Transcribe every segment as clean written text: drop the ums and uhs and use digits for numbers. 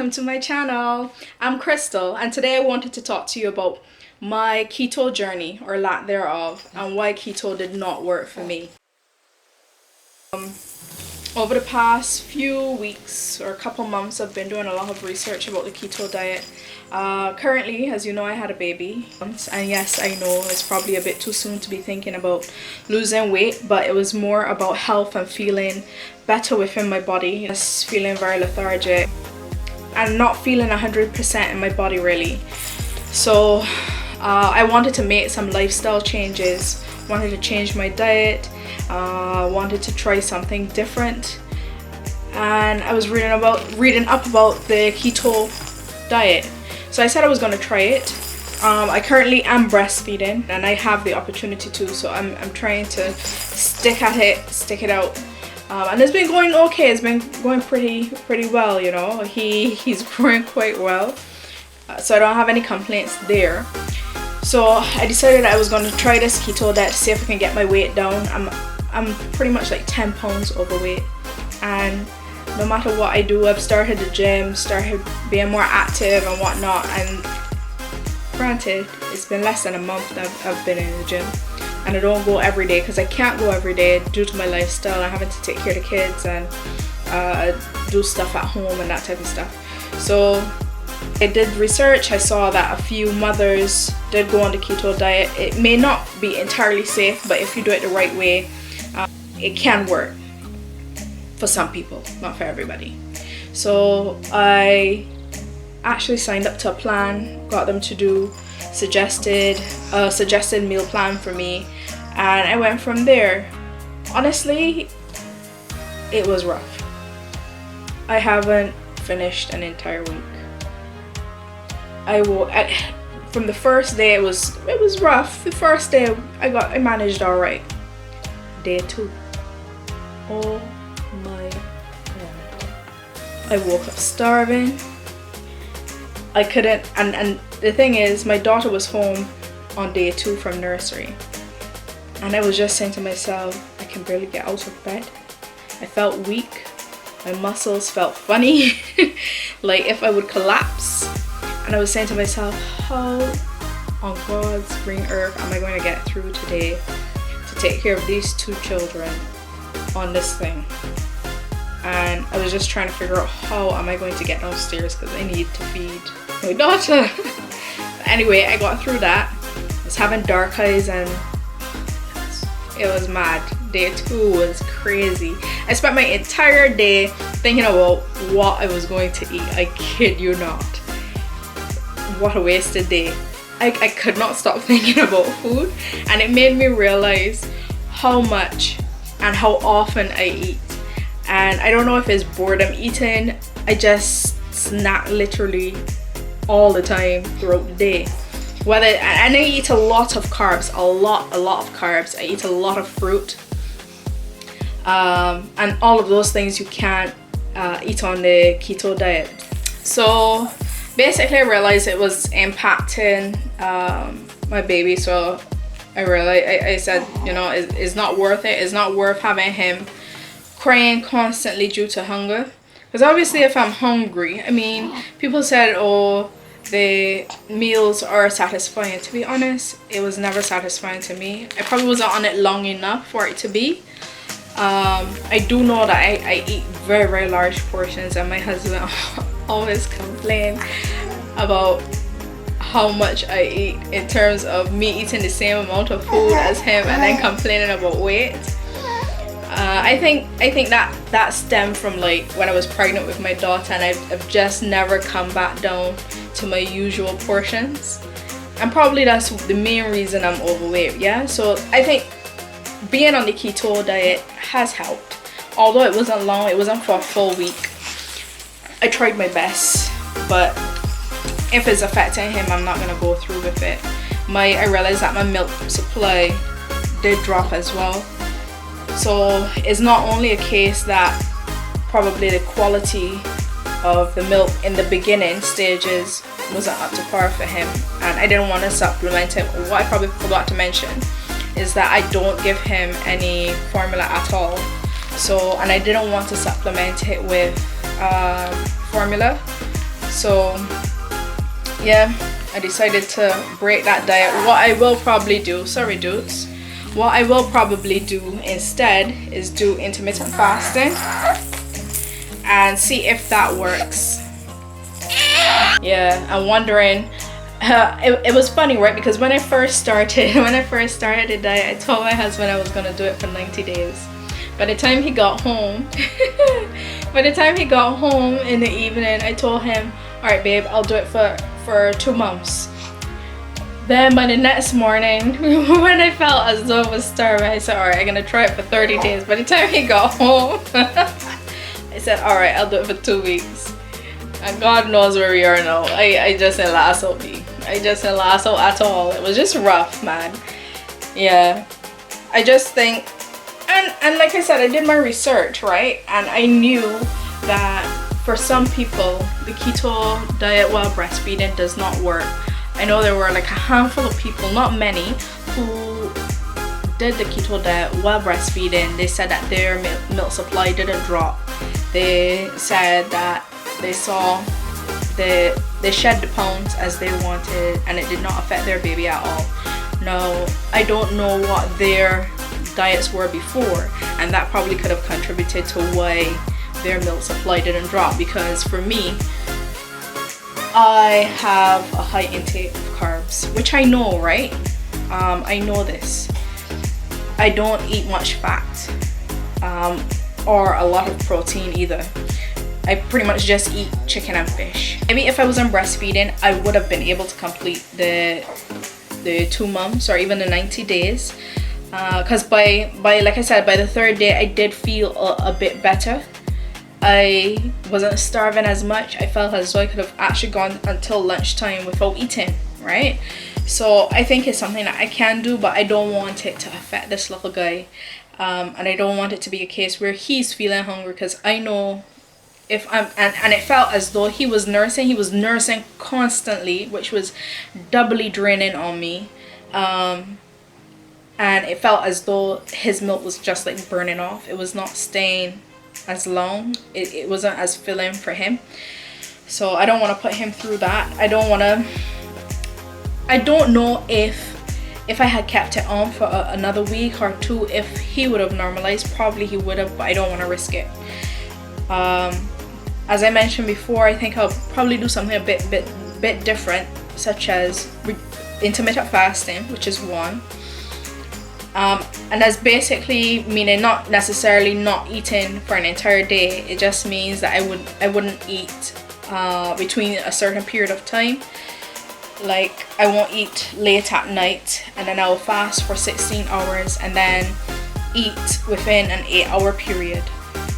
welcome to my channel. I'm Crystal and today I wanted to talk to you about my keto journey or lack thereof and why keto did not work for me. Over the past few weeks or a couple months I've been doing a lot of research about the keto diet. Currently, as you know, I had a baby, and yes, I know it's probably a bit too soon to be thinking about losing weight, but it was more about health and feeling better within my body, just feeling very lethargic and not feeling 100% in my body really. So I wanted to make some lifestyle changes, wanted to change my diet, wanted to try something different, and I was reading up about the keto diet. So I said I was going to try it. I currently am breastfeeding and I have the opportunity to, so I'm trying to stick it out. And it's been going okay. It's been going pretty well, you know. He's growing quite well, so I don't have any complaints there. So I decided I was going to try this keto diet to see if I can get my weight down. I'm pretty much like 10 pounds overweight, and no matter what I do, I've started the gym, started being more active and whatnot, and granted it's been less than a month that I've been in the gym, and I don't go every day because I can't go every day due to my lifestyle and having to take care of the kids and do stuff at home and that type of stuff. So I did research. I saw that a few mothers did go on the keto diet. It may not be entirely safe, but if you do it the right way, it can work for some people, not for everybody. So I actually signed up to a plan, got them to do suggested meal plan for me, and I went from there. Honestly, it was rough. I haven't finished an entire week. From the first day it was rough. The first day I managed all right. Day 2, oh my god, I woke up starving. I couldn't, and the thing is, my daughter was home on day 2 from nursery, and I was just saying to myself, I can barely get out of bed. I felt weak, my muscles felt funny, like if I would collapse. And I was saying to myself, how on God's green earth am I going to get through today to take care of these 2 children on this thing? And I was just trying to figure out, how am I going to get downstairs because I need to feed my daughter. Anyway, I got through that. I was having dark eyes and it was mad. Day 2 was crazy. I spent my entire day thinking about what I was going to eat. I kid you not. What a wasted day. I could not stop thinking about food, and it made me realize how much and how often I eat. And I don't know if it's boredom eating. I just snack literally all the time throughout the day. And I eat a lot of carbs, a lot of carbs. I eat a lot of fruit, and all of those things you can't eat on the keto diet. So basically I realized it was impacting my baby, so I said, you know, it's not worth it. It's not worth having him crying constantly due to hunger, because obviously if I'm hungry, I mean, people said, oh, the meals are satisfying. To be honest, it was never satisfying to me. I probably wasn't on it long enough for it to be. I do know that I eat very large portions, and my husband always complain about how much I eat in terms of me eating the same amount of food as him and then complaining about weight. I think that stemmed from like when I was pregnant with my daughter, and I've just never come back down to my usual portions, and probably that's the main reason I'm overweight. Yeah, so I think being on the keto diet has helped, although it wasn't long. It wasn't for a full week. I tried my best, but if it's affecting him, I'm not gonna go through with it. I realized that my milk supply did drop as well. So it's not only a case that probably the quality of the milk in the beginning stages wasn't up to par for him, and I didn't want to supplement him. What I probably forgot to mention is that I don't give him any formula at all. So, and I didn't want to supplement it with formula So yeah, I decided to break that diet. What I will probably do, sorry dudes, what I will probably do instead is do intermittent fasting and see if that works. Yeah, I'm wondering. It was funny, right? Because when I first started the diet, I told my husband I was gonna do it for 90 days. By the time he got home, in the evening, I told him, all right, babe, I'll do it for 2 months. Then by the next morning, when I felt as though I was starving, I said, all right, I'm gonna try it for 30 days. By the time he got home, I said, all right, I'll do it for 2 weeks. And God knows where we are now. I just didn't last out me. I just didn't last out at all. It was just rough, man. Yeah. I just think, and like I said, I did my research, right? And I knew that for some people, the keto diet while breastfeeding does not work. I know there were like a handful of people, not many, who did the keto diet while breastfeeding. They said that their milk supply didn't drop. They said that they saw they shed the pounds as they wanted, and it did not affect their baby at all. Now, I don't know what their diets were before, and that probably could have contributed to why their milk supply didn't drop, because for me, I have a high intake of carbs, which I know, right? I know this. I don't eat much fat or a lot of protein either. I pretty much just eat chicken and fish. Maybe if I wasn't breastfeeding, I would have been able to complete the 2 months or even the 90 days. Because by like I said, by the 3rd day, I did feel a bit better. I wasn't starving as much. I felt as though I could have actually gone until lunchtime without eating, right? So I think it's something that I can do, but I don't want it to affect this little guy. And I don't want it to be a case where he's feeling hungry, because I know if I'm, and it felt as though he was nursing constantly, which was doubly draining on me. And it felt as though his milk was just like burning off. It was not staying as long. It wasn't as filling for him. So I don't want to put him through that. I don't know if I had kept it on for another week or 2, if he would have normalized. Probably he would have, but I don't want to risk it. As I mentioned before, I think I'll probably do something a bit different, such as intermittent fasting, which is one. And that's basically meaning not necessarily not eating for an entire day. It just means that I wouldn't eat between a certain period of time. Like, I won't eat late at night, and then I'll fast for 16 hours and then eat within an 8-hour period.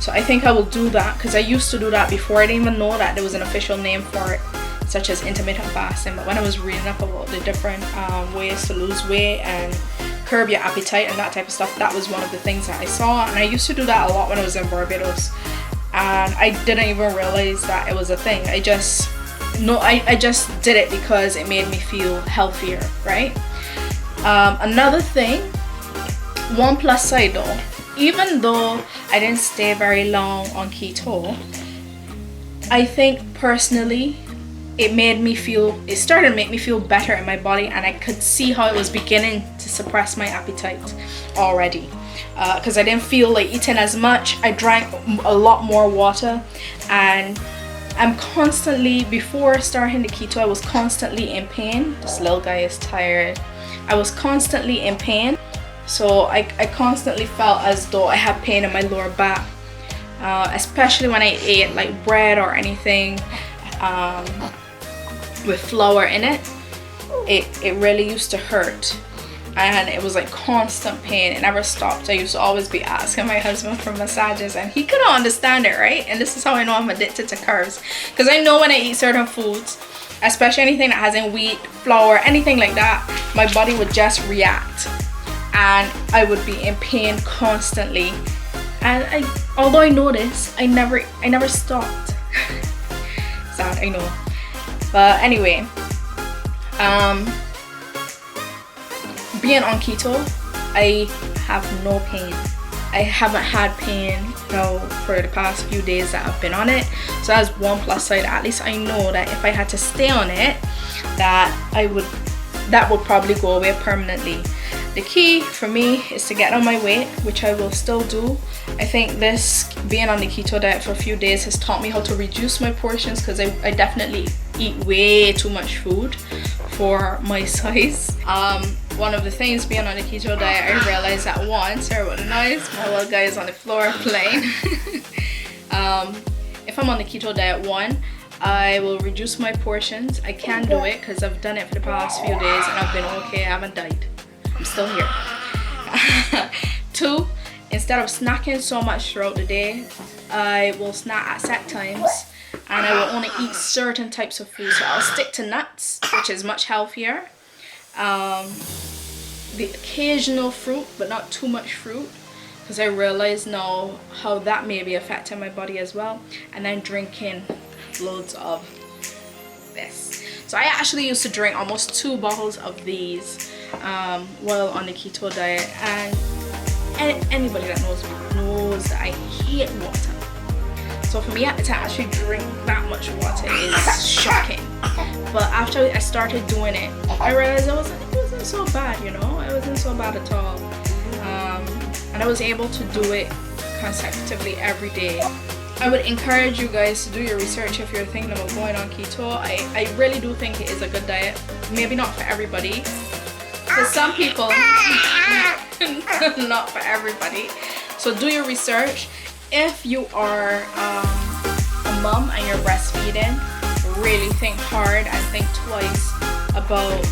So I think I will do that, because I used to do that before. I didn't even know that there was an official name for it, such as intermittent fasting. But when I was reading up about the different ways to lose weight and curb your appetite and that type of stuff, that was one of the things that I saw. And I used to do that a lot when I was in Barbados, and I didn't even realize that it was a thing. I just did it because it made me feel healthier, right? Another thing, one plus side though, even though I didn't stay very long on keto, I think personally it started to make me feel better in my body, and I could see how it was beginning to suppress my appetite already, because I didn't feel like eating as much. I drank a lot more water, and I'm constantly, before starting the keto, I was constantly in pain. This little guy is tired. I was constantly in pain. So I constantly felt as though I had pain in my lower back, especially when I ate like bread or anything with flour in it. It really used to hurt, and it was like constant pain. It never stopped. I used to always be asking my husband for massages, and he couldn't understand it, right? And this is how I know I'm addicted to carbs, because I know when I eat certain foods, especially anything that has in wheat, flour, anything like that, my body would just react, and I would be in pain constantly. And although I know this, I never stopped. Sad, I know. But anyway, being on keto, I have no pain. I haven't had pain, you know, for the past few days that I've been on it. So that's one plus side. At least I know that if I had to stay on it, that would probably go away permanently. The key for me is to get on my weight, which I will still do. I think this being on the keto diet for a few days has taught me how to reduce my portions, because I definitely eat way too much food for my size. One of the things being on the keto diet, I realized at once, sorry about the noise, my little guy is on the floor playing. If I'm on the keto diet, I will reduce my portions. I can do it because I've done it for the past few days and I've been okay. I haven't died. I'm still here. 2, instead of snacking so much throughout the day, I will snack at set times, and I will only eat certain types of food. So I'll stick to nuts, which is much healthier. The occasional fruit, but not too much fruit, because I realize now how that may be affecting my body as well. And then drinking loads of this. So I actually used to drink almost 2 bottles of these while on the keto diet, and anybody that knows me knows that I hate water. So for me to actually drink that much water is shocking. But after I started doing it, I realized it wasn't so bad, you know. It wasn't so bad at all. And I was able to do it consecutively every day. I would encourage you guys to do your research if you're thinking about going on keto. I really do think it is a good diet. Maybe not for everybody. For some people, not for everybody. So do your research. If you are a mom and you're breastfeeding, really think hard and think twice about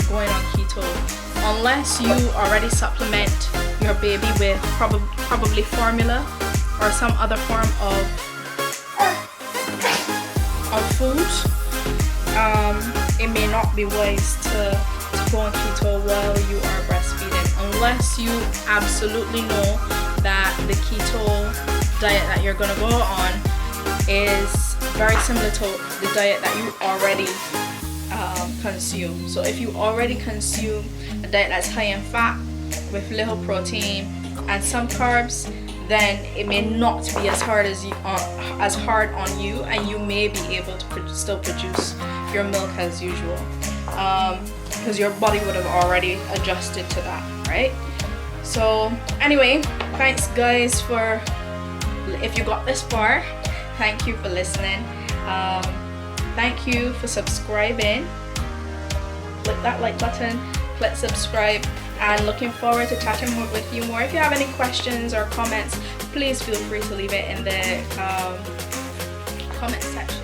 going on keto. Unless you already supplement your baby with probably formula or some other form of food, it may not be wise to go on keto while you are breastfeeding, unless you absolutely know that the keto diet that you're going to go on is very similar to the diet that you already consume. So if you already consume a diet that's high in fat with little protein and some carbs, then it may not be as hard on you, and you may be able to still produce your milk as usual, because your body would have already adjusted to that, right? So anyway, thanks guys for, if you got this far, thank you for listening. Thank you for subscribing. Click that like button, click subscribe, and looking forward to chatting with you more. If you have any questions or comments, please feel free to leave it in the comment section.